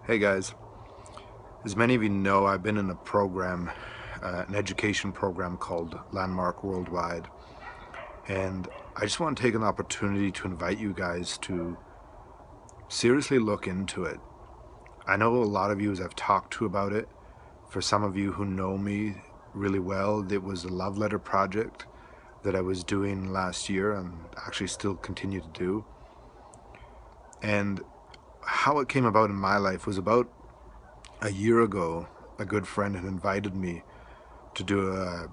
Hey guys, as many of you know, I've been in a program, an education program called Landmark Worldwide, and I just want to take an opportunity to invite you guys to seriously look into it. I know a lot of you have talked to about it. For some of you who know me really well, it was a love letter project that I was doing last year and actually still continue to do. And how it came about in my life was about a year ago. A good friend had invited me to do a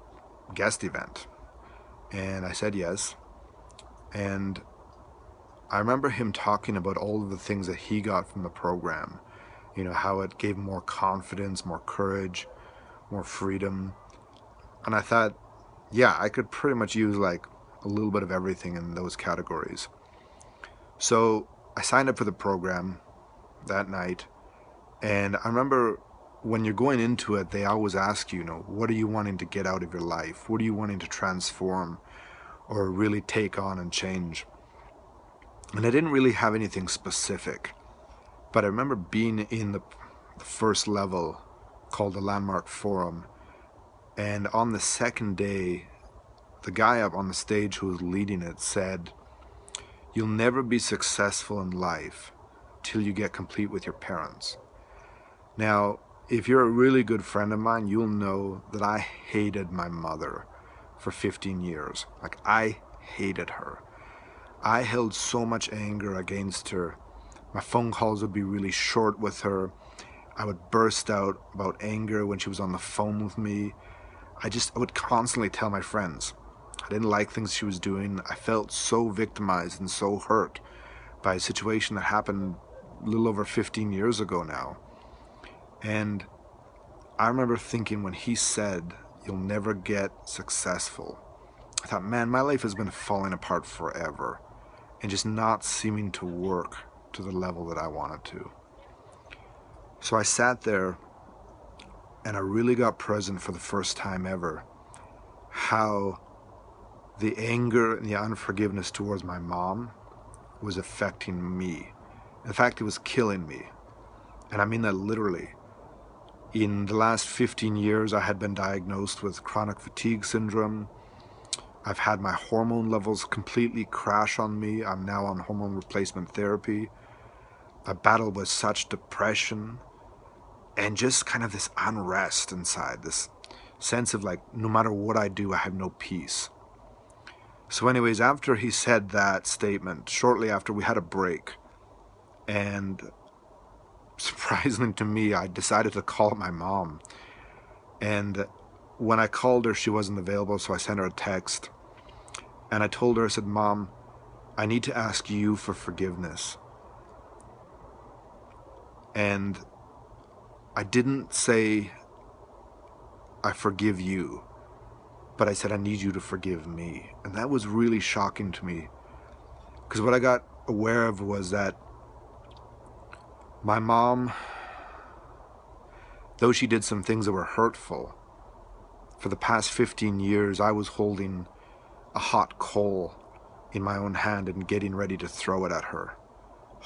guest event, and I said yes. And I remember him talking about all of the things that he got from the program, how it gave him more confidence, more courage, more freedom. And I thought, yeah, I could pretty much use like a little bit of everything in those categories. So I signed up for the program that night, and I remember when you're going into it, they always ask you, what are you wanting to get out of your life? What are you wanting to transform or really take on and change? And I didn't really have anything specific, but I remember being in the first level called the Landmark Forum, and on the second day, the guy up on the stage who was leading it said, "You'll never be successful in life till you get complete with your parents." Now, if you're a really good friend of mine, you'll know that I hated my mother for 15 years. Like, I hated her. I held so much anger against her. My phone calls would be really short with her. I would burst out about anger when she was on the phone with me. I would constantly tell my friends. I didn't like things she was doing. I felt so victimized and so hurt by a situation that happened a little over 15 years ago now. And I remember thinking when he said, "You'll never get successful," I thought, man, my life has been falling apart forever and just not seeming to work to the level that I wanted to. So I sat there and I really got present for the first time ever how the anger and the unforgiveness towards my mom was affecting me. In fact, it was killing me. And I mean that literally. In the last 15 years, I had been diagnosed with chronic fatigue syndrome. I've had my hormone levels completely crash on me. I'm now on hormone replacement therapy. I battled with such depression and just kind of this unrest inside, this sense of like, no matter what I do, I have no peace. So anyways, after he said that statement, shortly after, we had a break, and surprisingly to me, I decided to call my mom. And when I called her, she wasn't available, so I sent her a text, and I told her, I said, "Mom, I need to ask you for forgiveness." And I didn't say, "I forgive you," but I said, "I need you to forgive me." And that was really shocking to me, because what I got aware of was that my mom, though she did some things that were hurtful, for the past 15 years, I was holding a hot coal in my own hand and getting ready to throw it at her,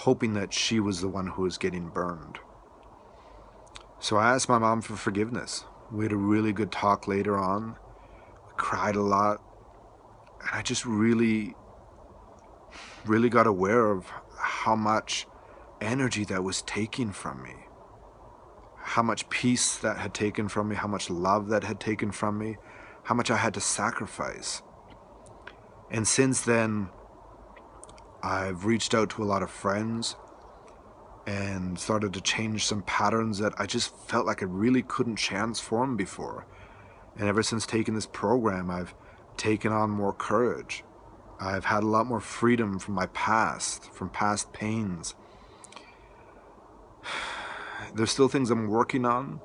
hoping that she was the one who was getting burned. So I asked my mom for forgiveness. We had a really good talk later on. We cried a lot. And I just really got aware of how much energy that was taking from me, how much peace that had taken from me, how much love that had taken from me, how much I had to sacrifice. And since then, I've reached out to a lot of friends and started to change some patterns that I just felt like I really couldn't transform before. And ever since taking this program, I've taken on more courage. I've had a lot more freedom from my past, from past pains. There's still things I'm working on,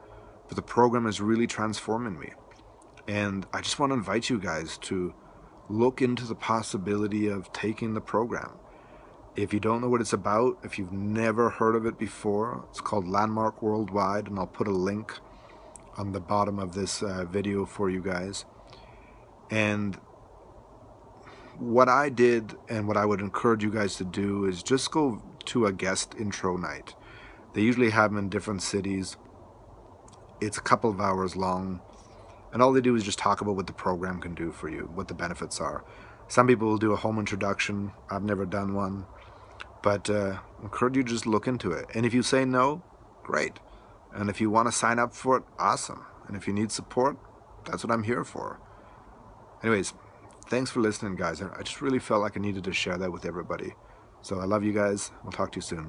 but the program is really transforming me. And I just want to invite you guys to look into the possibility of taking the program. If you don't know what it's about, if you've never heard of it before, it's called Landmark Worldwide, and I'll put a link on the bottom of this video for you guys. And what I did and what I would encourage you guys to do is just go to a guest intro night. They usually have them in different cities. It's a couple of hours long, and all they do is just talk about what the program can do for you, what the benefits are. Some people will do a home introduction. I've never done one, but I encourage you to just look into it. And if you say no, great. And if you want to sign up for it, awesome. And if you need support, that's what I'm here for. Anyways, thanks for listening, guys. I just really felt like I needed to share that with everybody. So I love you guys. We'll talk to you soon.